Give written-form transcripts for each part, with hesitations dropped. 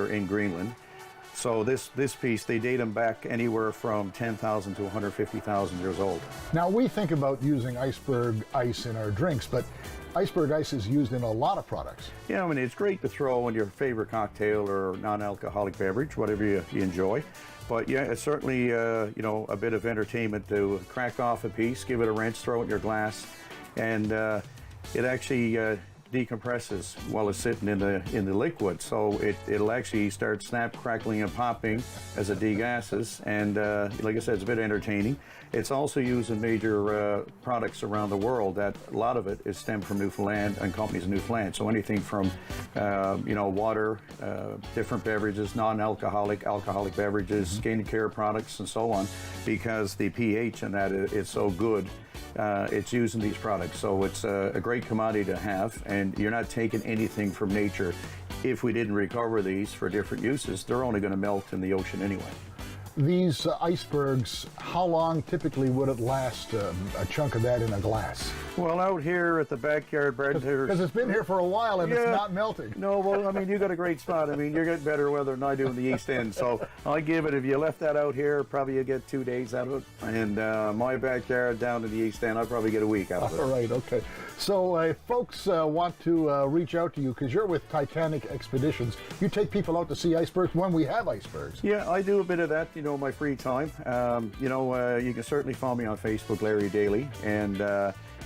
in Greenland. So this piece, they date them back anywhere from 10,000 to 150,000 years old. Now we think about using iceberg ice in our drinks, but iceberg ice is used in a lot of products. Yeah, I mean, it's great to throw in your favorite cocktail or non-alcoholic beverage, whatever you enjoy. But yeah, it's certainly, you know, a bit of entertainment to crack off a piece, give it a rinse, throw it in your glass, and it actually decompresses while it's sitting in the liquid. So it'll actually start snap, crackling, and popping as it degasses. And like I said, it's a bit entertaining. It's also used in major products around the world. That a lot of it is stemmed from Newfoundland and companies in Newfoundland. So anything from you know, water, different beverages, non-alcoholic, alcoholic beverages, skin care products, and so on, because the pH in that is so good. It's used in these products, so it's a great commodity to have, and you're not taking anything from nature. If we didn't recover these for different uses, they're only going to melt in the ocean anyway. These icebergs, how long typically would it last, a chunk of that in a glass? Well, out here at the backyard bartender, because it's been here for a while and yeah, it's not melting. No, well, I mean, you got a great spot. I mean, you're getting better weather than I do in the East End. So I give it, if you left that out here, probably you get 2 days out of it. And my backyard down in the East End, I'll probably get a week out of it. All right, okay. So if folks want to reach out to you, because you're with Titanic Expeditions, you take people out to see icebergs when we have icebergs. Yeah, I do a bit of that, you know, my free time. You know, you can certainly follow me on Facebook, Larry Daley, and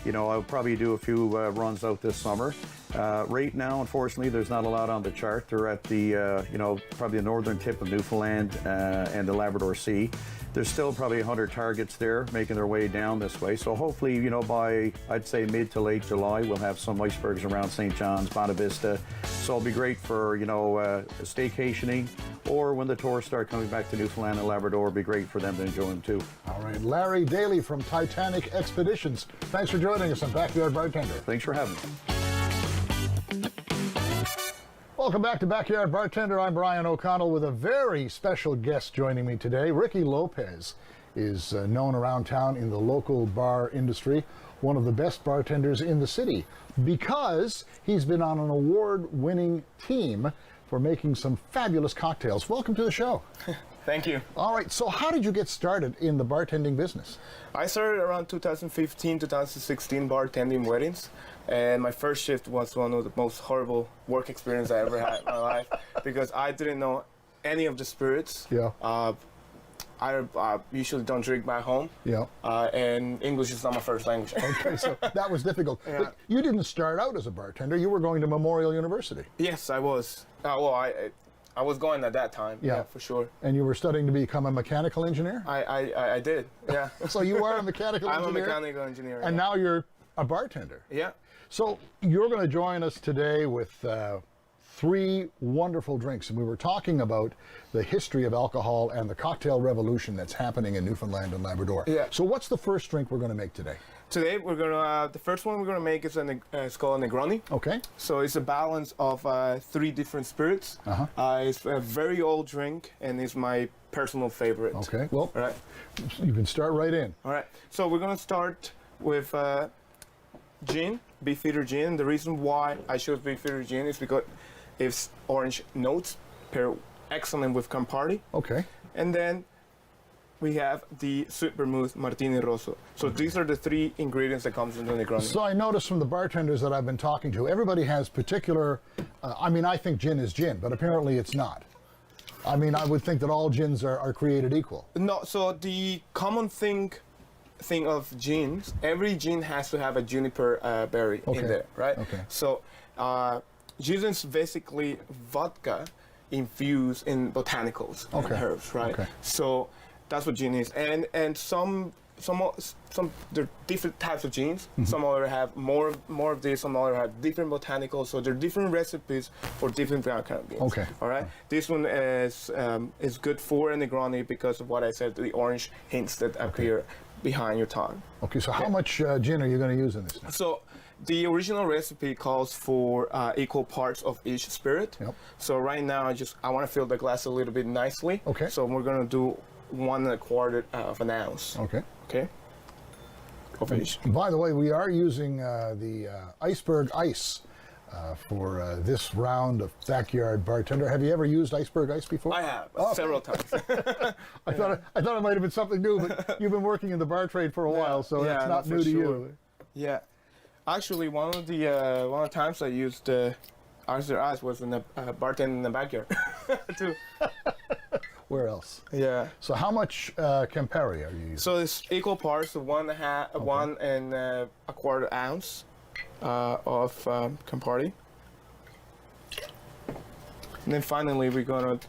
you know, I'll probably do a few runs out this summer. Right now, unfortunately, there's not a lot on the chart. They're at the, you know, probably the northern tip of Newfoundland and the Labrador Sea. There's still probably 100 targets there making their way down this way. So hopefully, you know, by, I'd say, mid to late July, we'll have some icebergs around St. John's, Bonavista. Vista. So it'll be great for, you know, staycationing, or when the tourists start coming back to Newfoundland and Labrador, it'll be great for them to enjoy them too. All right, Larry Daley from Titanic Expeditions. Thanks for joining us on Backyard Bartender. Thanks for having me. Welcome back to Backyard Bartender. I'm Brian O'Connell with a very special guest joining me today. Ricky Lopez is known around town in the local bar industry, one of the best bartenders in the city, because he's been on an award-winning team for making some fabulous cocktails. Welcome to the show. Thank you. All right, so how did you get started in the bartending business? I started around 2015, 2016 bartending weddings, and my first shift was one of the most horrible work experience I ever had in my life, because I didn't know any of the spirits. Yeah. I usually don't drink back home. Yeah. And English is not my first language. Okay, so that was difficult. Yeah. But you didn't start out as a bartender. You were going to Memorial University. Yes, I was. Well, I was going at that time. Yeah. Yeah, for sure. And you were studying to become a mechanical engineer? I did. Yeah. So you are a mechanical I'm engineer? a mechanical engineer. And yeah. now you're a bartender. Yeah. So you're going to join us today with 3 wonderful drinks, and we were talking about the history of alcohol and the cocktail revolution that's happening in Newfoundland and Labrador. Yeah. So what's the first drink we're going to make today? Today we're gonna the first one we're gonna make is it's called a Negroni. Okay. So it's a balance of 3 different spirits. It's a very old drink, and it's my personal favorite. Okay. Well, All right. you can start right in. All right. So we're gonna start with gin, Beefeater gin. The reason why I chose Beefeater gin is because its orange notes pair excellent with Campari. Okay. And then we have the sweet vermouth Martini Rosso. So these are the 3 ingredients that comes in the Negroni. So I noticed from the bartenders that I've been talking to, everybody has particular, I mean, I think gin is gin, but apparently it's not. I mean, I would think that all gins are created equal. No, so the common thing of gins, every gin has to have a juniper berry in there, right? Okay. So gin is basically vodka infused in botanicals and herbs, right? Okay. So that's what gin is, and some there are different types of gins. Some other have more of this, some other have different botanicals. So there are different recipes for different kind of beans. Okay. All right. This one is good for a Negroni because of what I said, the orange hints that appear behind your tongue. Okay. So how much gin are you going to use in this? So the original recipe calls for equal parts of each spirit. Yep. So right now I want to fill the glass a little bit nicely. Okay. So we're gonna do 1 1/4 of an ounce. Okay. Okay. Of each. By the way, we are using the Iceberg ice for this round of Backyard Bartender. Have you ever used Iceberg Ice before? I have several times. I thought it might have been something new, but you've been working in the bar trade for a while, so that's not new to you. Yeah, actually, one of the times I used Iceberg Ice was in the bartending in the backyard too. Where else? Yeah. So how much Campari are you using? So it's equal parts, so 1 and a quarter ounce of Campari. And then finally, we're gonna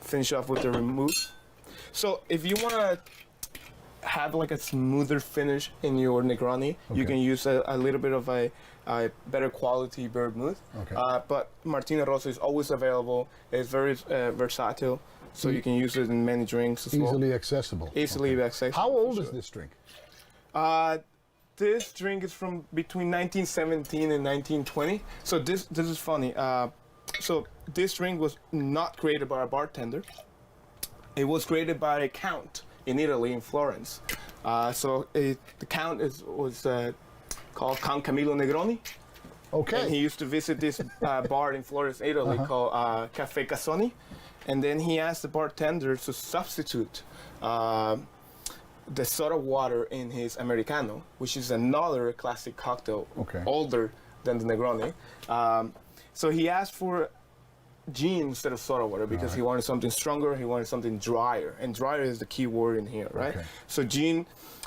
finish off with the vermouth. So if you wanna have like a smoother finish in your Negroni, you can use a little bit of a better quality vermouth. Okay. But Martino Rosso is always available. It's very versatile, so you can use it in many drinks as well. Easily accessible. Easily accessible. How old is this drink? This drink is from between 1917 and 1920. So this is funny. So this drink was not created by a bartender. It was created by a count in Italy, in Florence. The count was called Count Camillo Negroni. Okay. And he used to visit this bar in Florence, Italy, called Caffè Cassoni. And then he asked the bartender to substitute the soda water in his Americano, which is another classic cocktail, older than the Negroni. So he asked for gin instead of soda water because he wanted something stronger, he wanted something drier. And drier is the key word in here, right? Okay. So gin,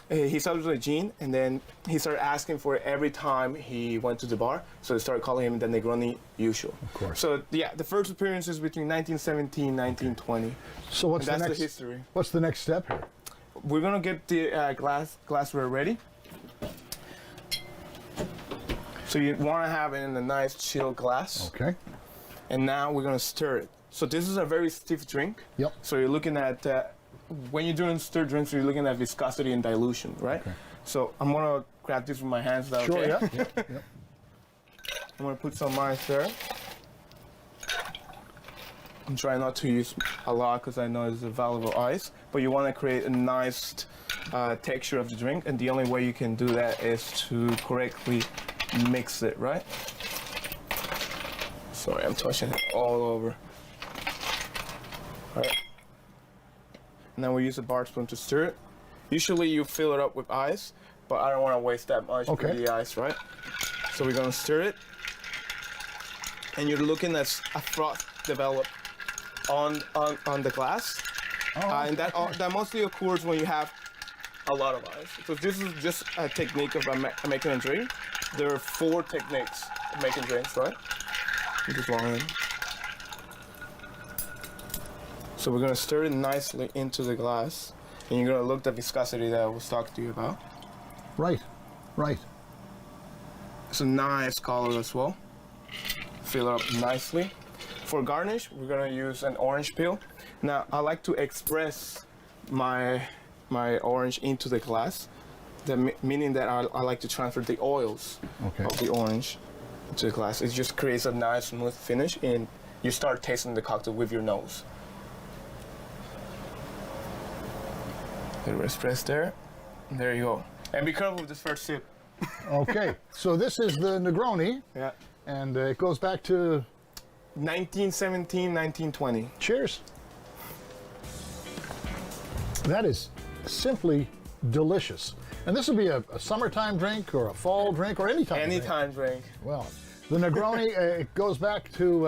he substituted gin, and then he started asking for it every time he went to the bar. So they started calling him the Negroni usual. Of course. So yeah, the first appearance is between 1917 and 1920. So what's and the that's next? the history. What's the next step here? We're gonna get the glassware ready. So you want to have it in a nice chill glass. Okay. And now we're gonna stir it. So this is a very stiff drink. Yep. So you're looking at when you're doing stir drinks, you're looking at viscosity and dilution, right? Okay. So I'm gonna grab this with my hands. Is that Sure. okay? Yeah. I'm gonna put some ice there. I'm trying not to use a lot because I know it's a valuable ice, but you want to create a nice texture of the drink, and the only way you can do that is to correctly mix it, right? Sorry, I'm touching it all over. All right. Now we use a bar spoon to stir it. Usually you fill it up with ice, but I don't want to waste that much with the ice, right? So we're gonna stir it, and you're looking at a froth develop on the glass, and that mostly occurs when you have a lot of ice. So this is just a technique of making a drink. There are 4 techniques of making drinks, right? Just one. So we're gonna stir it nicely into the glass, and you're gonna look at the viscosity that I was talking to you about. Right. Right. It's a nice color as well. Fill it up nicely. For garnish, we're gonna use an orange peel. Now, I like to express my orange into the glass, meaning that I like to transfer the oils of the orange into the glass. It just creates a nice, smooth finish, and you start tasting the cocktail with your nose. Little express there. There you go. And be careful with this first sip. Okay. So this is the Negroni. Yeah. And it goes back to 1917, 1920. Cheers. That is simply delicious. And this would be a summertime drink or a fall drink or any time Anytime drink. Well, the Negroni, it goes back to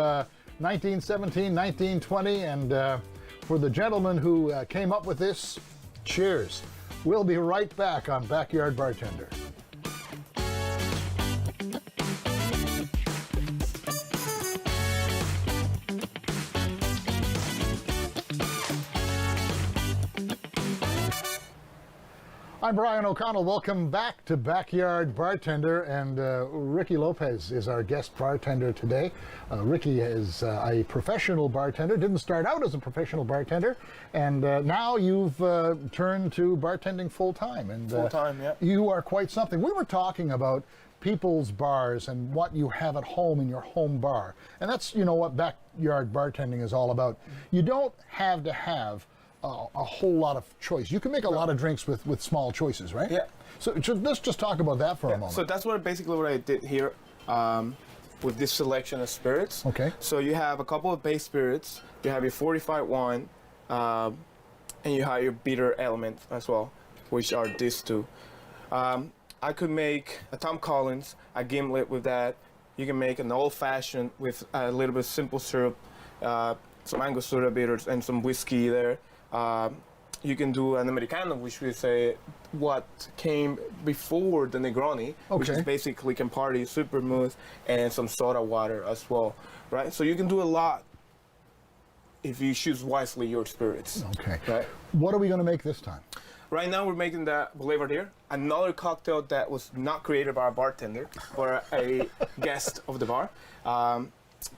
1917, 1920. And for the gentleman who came up with this, cheers. We'll be right back on Backyard Bartender. I'm Brian O'Connell. Welcome back to Backyard Bartender, and Ricky Lopez is our guest bartender today. Ricky is a professional bartender, didn't start out as a professional bartender, and now you've turned to bartending full-time. And Full-time, yeah. You are quite something. We were talking about people's bars and what you have at home in your home bar, and that's, you know, what backyard bartending is all about. You don't have to have a whole lot of choice. You can make a lot of drinks with small choices, right? Yeah. So let's just talk about that for a moment. So that's basically what I did here. with this selection of spirits. Okay. So you have a couple of base spirits. You have your fortified wine, and you have your bitter element as well, which are these two. I could make a Tom Collins, a gimlet with that. You can make an old-fashioned with a little bit of simple syrup, some Angostura bitters, and some whiskey there. You can do an Americano, which we say what came before the Negroni, which is Okay. basically Campari, Supermooth, and some soda water as well, right? So you can do a lot if you choose wisely your spirits. Okay. Right. What are we going to make this time? Right now we're making the Bartender, another cocktail that was not created by a bartender, but a guest of the bar.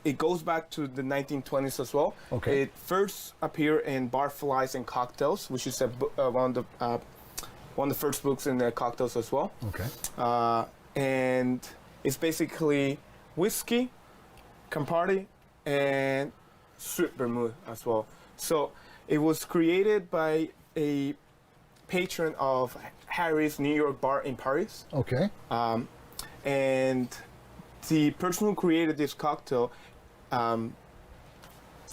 It goes back to the 1920s as well. Okay. It first appeared in Barflies and Cocktails, which is one of the first books in the cocktails as well. Okay. And it's basically whiskey, Campari, and sweet vermouth as well. So it was created by a patron of Harry's New York bar in Paris. Okay. And the person who created this cocktail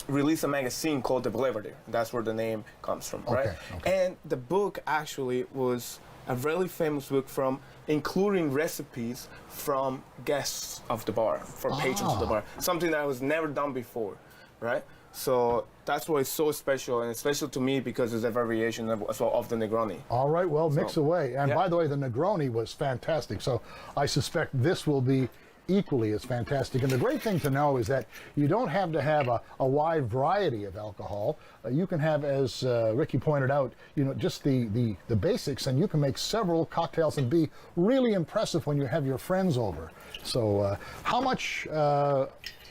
released a magazine called The Belvedere. That's where the name comes from, right? Okay. And the book actually was a really famous book from including recipes from guests of the bar, from patrons of the bar. Something that was never done before, right? So that's why it's so special, and it's special to me because it's a variation as well of the Negroni. All right, well, mix away. And yeah. by the way, the Negroni was fantastic, so I suspect this will be equally as fantastic. And the great thing to know is that you don't have to have a wide variety of alcohol. You can have, as Ricky pointed out, just the basics, and you can make several cocktails and be really impressive when you have your friends over. So how much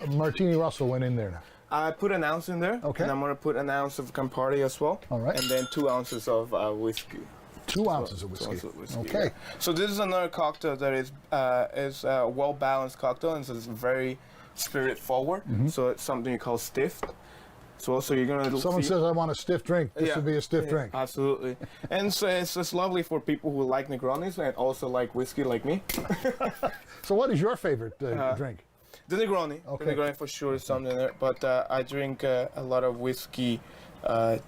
Martini Russell went in there now? I put an ounce in there, Okay. and I'm gonna put an ounce of Campari as well, All right. and then 2 ounces of whiskey. 2 ounces of whiskey. 2 ounces of whiskey, Okay. yeah. So this is another cocktail that is a well-balanced cocktail, and so it's very spirit-forward. So it's something you call stiff. So also you're gonna. Someone says, I want a stiff drink. This Yeah. would be a stiff drink. Absolutely, and so it's lovely for people who like Negronis and also like whiskey, like me. So what is your favorite drink? The Negroni. Okay. The Negroni for sure is something there, but I drink a lot of whiskey,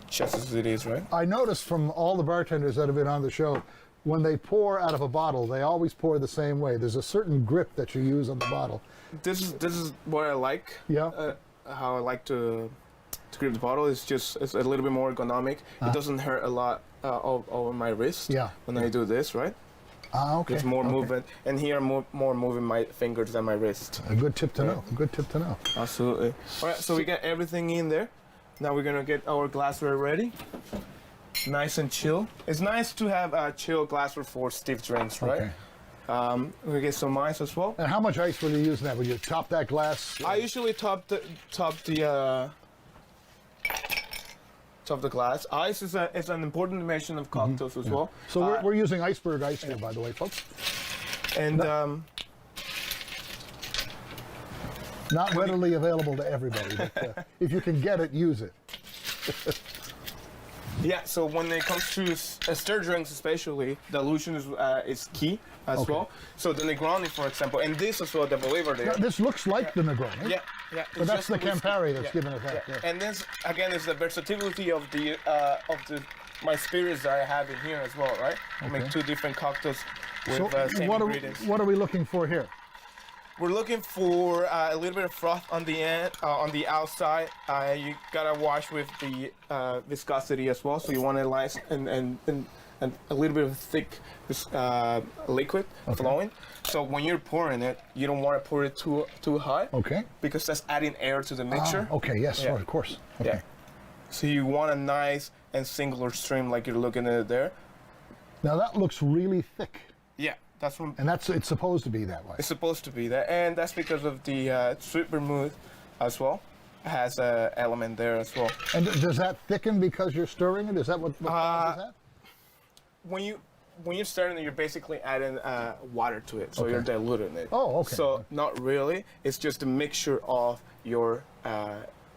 just as it is, right? I noticed from all the bartenders that have been on the show, when they pour out of a bottle, they always pour the same way. There's a certain grip that you use on the bottle. This is what I like. Yeah. How I like to grip the bottle. It's a little bit more ergonomic. It doesn't hurt a lot over my wrist. Yeah. When I do this, right? Okay. There's more Okay. movement, and here I'm more moving my fingers than my wrist. A good tip to know. A good tip to know. Absolutely. All right, so we got everything in there. Now we're gonna get our glassware ready. Nice and chill. It's nice to have a chill glassware for stiff drinks, right? Okay. We get some ice as well. And how much ice will you use now? Will you top that glass? I usually top the glass. Ice is an important dimension of cocktails as well. So we're using Iceberg ice here, by the way, folks. And Not readily available to everybody, but if you can get it, use it. yeah, so when it comes to stir drinks especially, dilution is key as well. So the Negroni, for example, and this as well, the flavor there. Now, this looks like the Negroni. Yeah, yeah. But that's the Campari that's giving it that. Yeah. And this again is the versatility of my spirits that I have in here as well, right? I make 2 different cocktails with same ingredients. What are we looking for here? We're looking for a little bit of froth on the end, on the outside. You gotta wash with the viscosity as well, so you want it nice and a little bit of thick liquid flowing. So when you're pouring it, you don't want to pour it too high. Okay. Because that's adding air to the mixture. Okay, yes, Yeah. right, of course. Okay. Yeah. So you want a nice and singular stream like you're looking at it there. Now that looks really thick, Yeah, that's what and it's supposed to be that way. it's supposed to be there, and that's because of the sweet vermouth as well. It has an element there as well. And does that thicken because you're stirring it? Is that what causes that? When you're stirring it, you're basically adding water to it, so Okay. you're diluting it. Oh, okay. So not really. It's just a mixture of your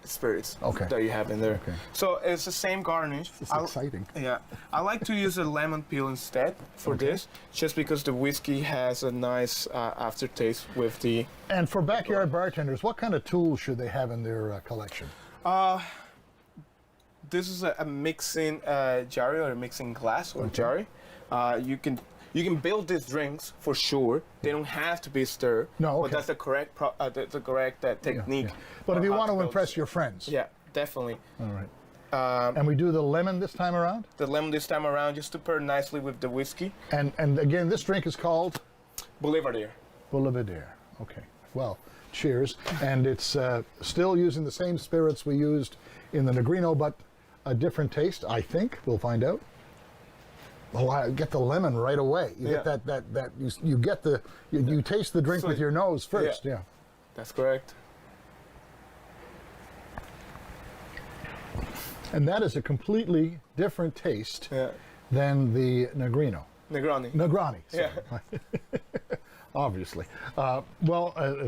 spirits Okay. that you have in there. Okay. So it's the same garnish. It's exciting. Yeah, I like to use a lemon peel instead for this, just because the whiskey has a nice aftertaste with the. And for backyard bartenders, what kind of tools should they have in their collection? This is a mixing jar or a mixing glass or jar. You can build these drinks for sure. They don't have to be stirred. No, okay. But that's the correct technique. Yeah. But if you how want to build impress it. your friends. Yeah, definitely. All right. And we do the lemon this time around? The lemon this time around just to pair nicely with the whiskey. And again, this drink is called? Boulevardier. Boulevardier. Okay. Well, cheers. And it's still using the same spirits we used in the Negroni, but a different taste, I think. We'll find out. Oh, I get the lemon right away. You get that you get the you taste the drink with your nose first. Yeah. That's correct. And that is a completely different taste than the Negroni. Negroni. Sorry. Obviously.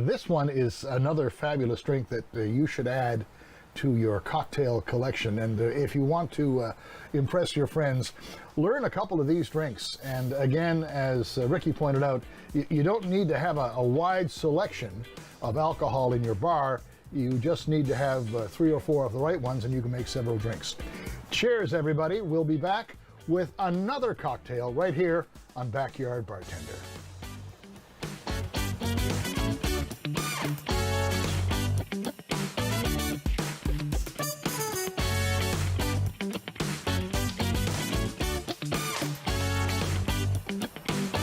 This one is another fabulous drink that you should add to your cocktail collection. And if you want to impress your friends, learn a couple of these drinks. And again, as Ricky pointed out, you don't need to have a wide selection of alcohol in your bar. You just need to have 3 or 4 of the right ones, and you can make several drinks. Cheers, everybody. We'll be back with another cocktail right here on Backyard Bartender.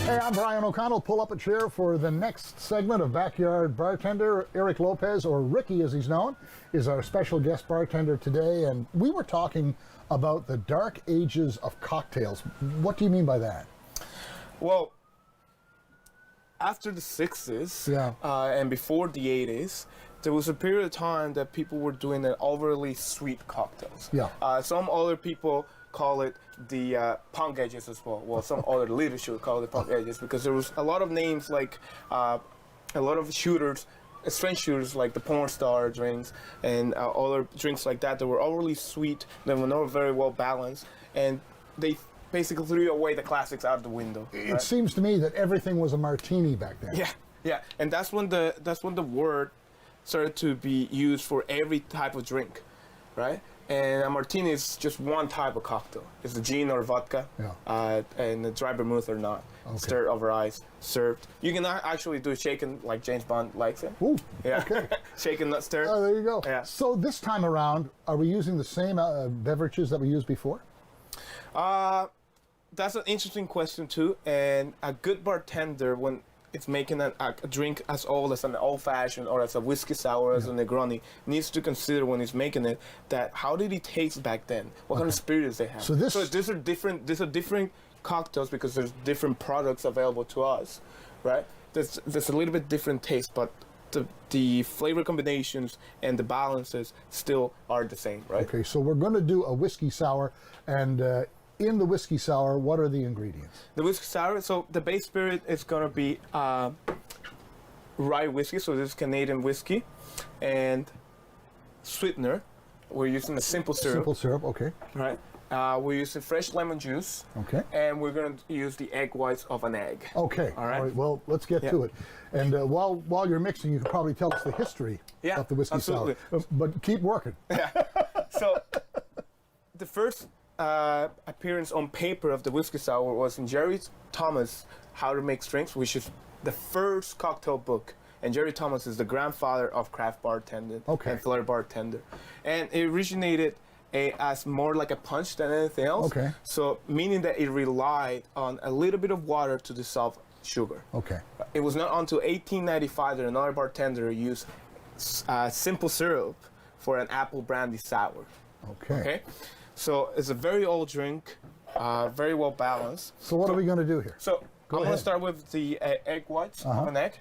Hey, I'm Brian O'Connell. Pull up a chair for the next segment of Backyard Bartender. Eric Lopez, or Ricky as he's known, is our special guest bartender today. And we were talking about the dark ages of cocktails. What do you mean by that? Well, after the 60s and before the 80s, there was a period of time that people were doing an overly sweet cocktails. Yeah. Some other people call it the punk edges as well. Well, some other literature call it punk edges because there was a lot of names like a lot of shooters, strange shooters like the porn star drinks and other drinks like that were overly sweet, they were not very well balanced, and they basically threw away the classics out the window. It seems to me that everything was a martini back then. Yeah, and that's when the word started to be used for every type of drink, right? And a martini is just one type of cocktail. It's the gin or vodka, and the dry vermouth or not. Stirred over ice, served. You can actually do shaken like James Bond likes it. Ooh, yeah. Okay. Shaken, not stirred. Oh, there you go. Yeah. So this time around, are we using the same beverages that we used before? That's an interesting question too. And a good bartender, when it's making a drink as old as an old-fashioned or as a whiskey sour, as a Negroni, needs to consider when he's making it that how did it taste back then? What kind of spirits they have? So these are different cocktails because there's different products available to us, right? There's a little bit different taste, but the flavor combinations and the balances still are the same, right? Okay, so we're going to do a whiskey sour, and in the whiskey sour, what are the ingredients? The whiskey sour, so the base spirit is going to be rye whiskey, so this is Canadian whiskey, and sweetener. We're using a simple syrup. Simple syrup, okay. Right. We're using fresh lemon juice. Okay. And we're going to use the egg whites of an egg. Okay. All right. Well, let's get to it. And while you're mixing, you can probably tell us the history of the whiskey sour. But keep working. Yeah. So the first appearance on paper of the whiskey sour was in Jerry Thomas' How to Make Drinks, which is the first cocktail book. And Jerry Thomas is the grandfather of craft bartending and flair bartender. And it originated as more like a punch than anything else. Okay. So meaning that it relied on a little bit of water to dissolve sugar. Okay. It was not until 1895 that another bartender used simple syrup for an apple brandy sour. Okay. So it's a very old drink, very well balanced. So what are we going to do here? So I'm going to start with the egg whites of an egg.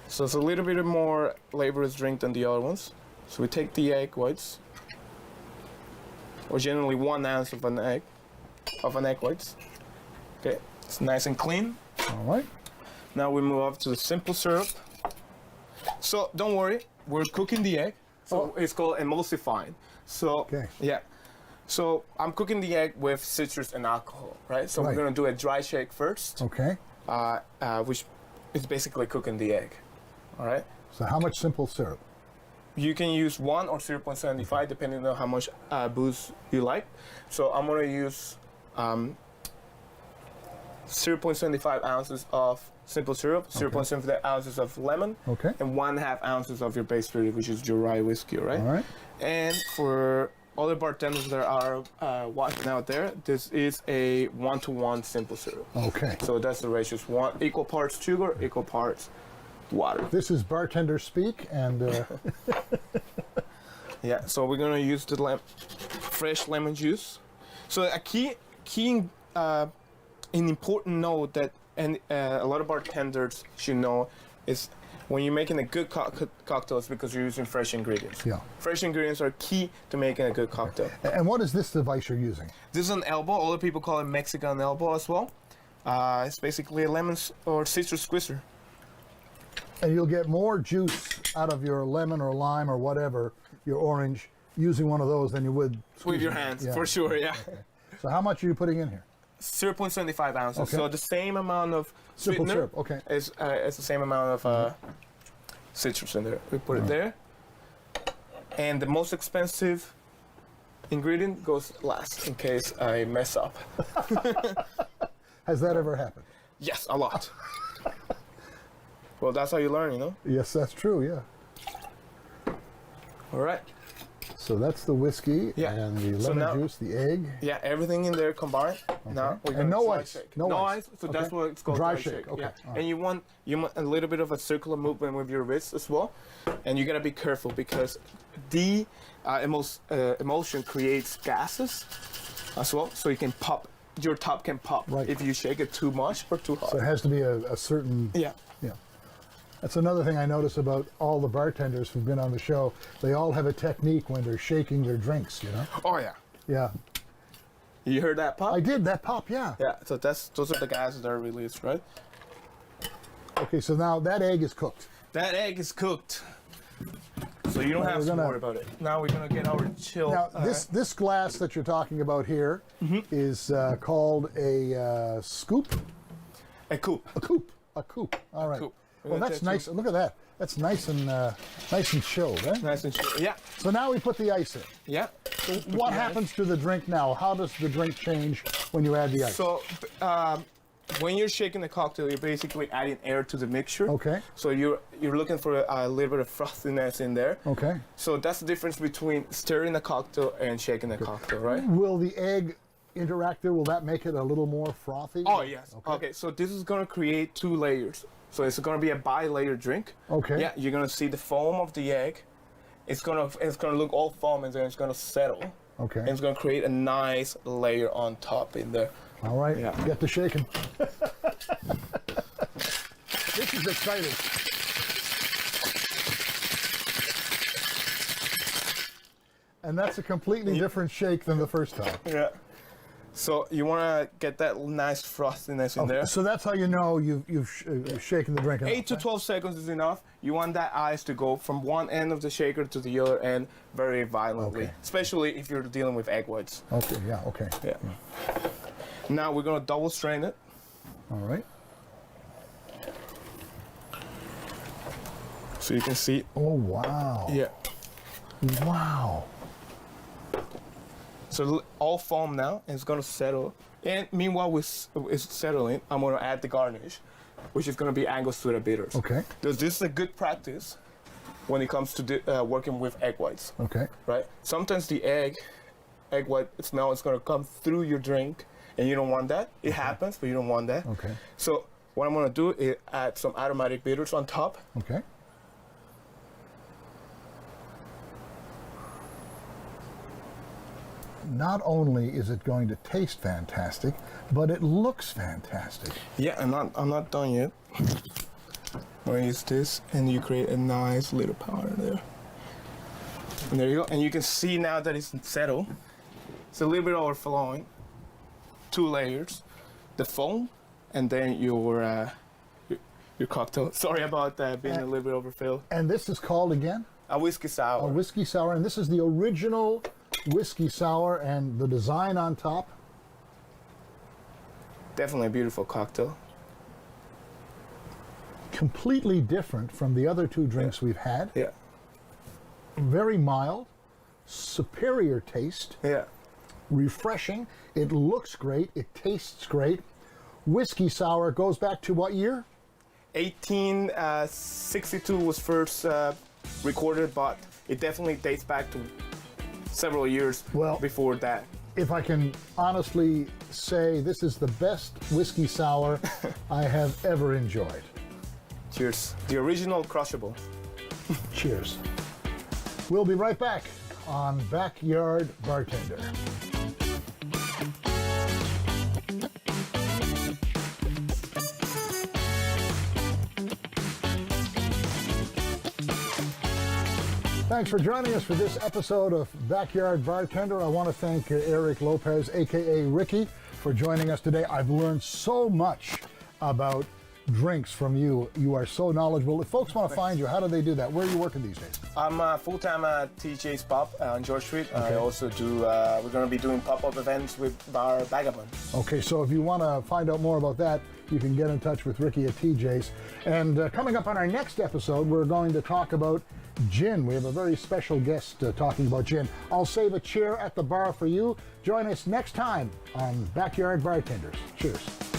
So it's a little bit more laborious drink than the other ones. So we take the egg whites, or generally 1 ounce of an egg whites. Okay, it's nice and clean. All right. Now we move up to the simple syrup. So don't worry, we're cooking the egg. So it's called emulsifying. So yeah. So I'm cooking the egg with citrus and alcohol, right? So we're gonna do a dry shake first. Okay. Which is basically cooking the egg. All right. So how much simple syrup? You can use 1 or 0.75 depending on how much booze you like. So I'm gonna use 0.75 ounces of simple syrup, 0.75 ounces of lemon, and 1/2 ounces of your base spirit, which is your rye whiskey, right? All right. And for other bartenders that are watching out there, this is a 1-to-1 simple syrup. Okay. So that's the ratio: equal parts sugar, equal parts water. This is bartender speak, and yeah. So we're gonna use the fresh lemon juice. So a key an important note that a lot of bartenders should know is when you're making a good cocktail, it's because you're using fresh ingredients. Yeah. Fresh ingredients are key to making a good cocktail. And what is this device you're using? This is an elbow. Other people call it Mexican elbow as well. It's basically a lemon or citrus squeezer. And you'll get more juice out of your lemon or lime or whatever, your orange, using one of those than you would with your hands, for sure, yeah. Okay. So how much are you putting in here? 0.75 ounces. So the same amount of simple sweetener syrup, is the same amount of citrus in there. We put it there. And the most expensive ingredient goes last in case I mess up. Has that ever happened? Yes, a lot. Well, that's how you learn, you know? Yes, that's true, yeah. All right. So that's the whiskey and the lemon juice, the egg. Yeah, everything in there combined. Now we're and gonna no dry ice. shake. No ice. So that's what it's called. Dry shake. Okay. Yeah. All And you want a little bit of a circular movement with your wrist as well, and you gotta be careful because the emulsion creates gases as well, so you can pop. Your top can pop if you shake it too much or too hard. So it has to be a certain. Yeah. That's another thing I notice about all the bartenders who've been on the show. They all have a technique when they're shaking their drinks, you know? Oh, yeah. Yeah. You heard that pop? I did, that pop, yeah. Yeah, so those are the gases that are released, right? Okay, so now that egg is cooked. That egg is cooked. So you don't have to worry about it. Now we're going to get our chill. Now, this glass that you're talking about here is called a scoop? A coupe. A coupe. A coupe. All right. Coupe. Well, that's nice. Look at that. That's nice and chilled, right? Nice and chilled. Yeah. So now we put the ice in. Yeah. So what happens to the drink now? How does the drink change when you add the ice? So when you're shaking the cocktail, you're basically adding air to the mixture. Okay. So you're looking for a little bit of frothiness in there. Okay. So that's the difference between stirring the cocktail and shaking the cocktail, right? Will the egg interact there? Will that make it a little more frothy? Oh, yes. Okay, so this is going to create 2 layers. So it's going to be a bi-layer drink. Okay. Yeah, you're going to see the foam of the egg. It's going to look all foam and then it's going to settle. Okay. And it's going to create a nice layer on top in there. All right. Yeah. Get to shaking. This is exciting. And that's a completely different shake than the first time. Yeah. So you want to get that nice frostiness in there. So that's how you know you've shaken the drink enough. 8 to 12 seconds is enough. You want that ice to go from one end of the shaker to the other end very violently, especially if you're dealing with egg whites. Okay, yeah, okay. Yeah. Now we're going to double strain it. All right. So you can see. Oh, wow. Yeah. Wow. So all foam now, and it's gonna settle. And meanwhile, it's settling, I'm gonna add the garnish, which is gonna be Angostura bitters. Okay. Because this is a good practice when it comes to working with egg whites. Okay. Right? Sometimes the egg white smell is gonna come through your drink, and you don't want that. It happens, but you don't want that. Okay. So what I'm gonna do is add some aromatic bitters on top. Okay. Not only is it going to taste fantastic, but it looks fantastic. Yeah, I'm not done yet. I'm gonna use this, and you create a nice little powder there. And there you go. And you can see now that it's settled. It's a little bit overflowing. 2 layers, the foam, and then your cocktail. Sorry about that being a little bit overfilled. And this is called again? A whiskey sour. A whiskey sour, and this is the original whiskey sour, and the design on top. Definitely a beautiful cocktail. Completely different from the other two drinks we've had. Yeah. Very mild, superior taste, Yeah. refreshing. It looks great. It tastes great. Whiskey sour goes back to what year? 1862 was first recorded, but it definitely dates back to several years before that. If I can honestly say, this is the best whiskey sour I have ever enjoyed. Cheers. The original crushable. Cheers. We'll be right back on Backyard Bartender. Thanks for joining us for this episode of Backyard Bartender. I want to thank Eric Lopez, aka Ricky, for joining us today. I've learned so much about drinks from you. You are so knowledgeable. If folks want to find you, how do they do that? Where are you working these days? I'm full-time at TJ's Pub on George Street. I also do, we're going to be doing pop-up events with Bar Vagabond. Okay, so if you want to find out more about that, you can get in touch with Ricky at TJ's. And coming up on our next episode, we're going to talk about gin. We have a very special guest talking about gin. I'll save a chair at the bar for you. Join us next time on Backyard Bartenders. Cheers.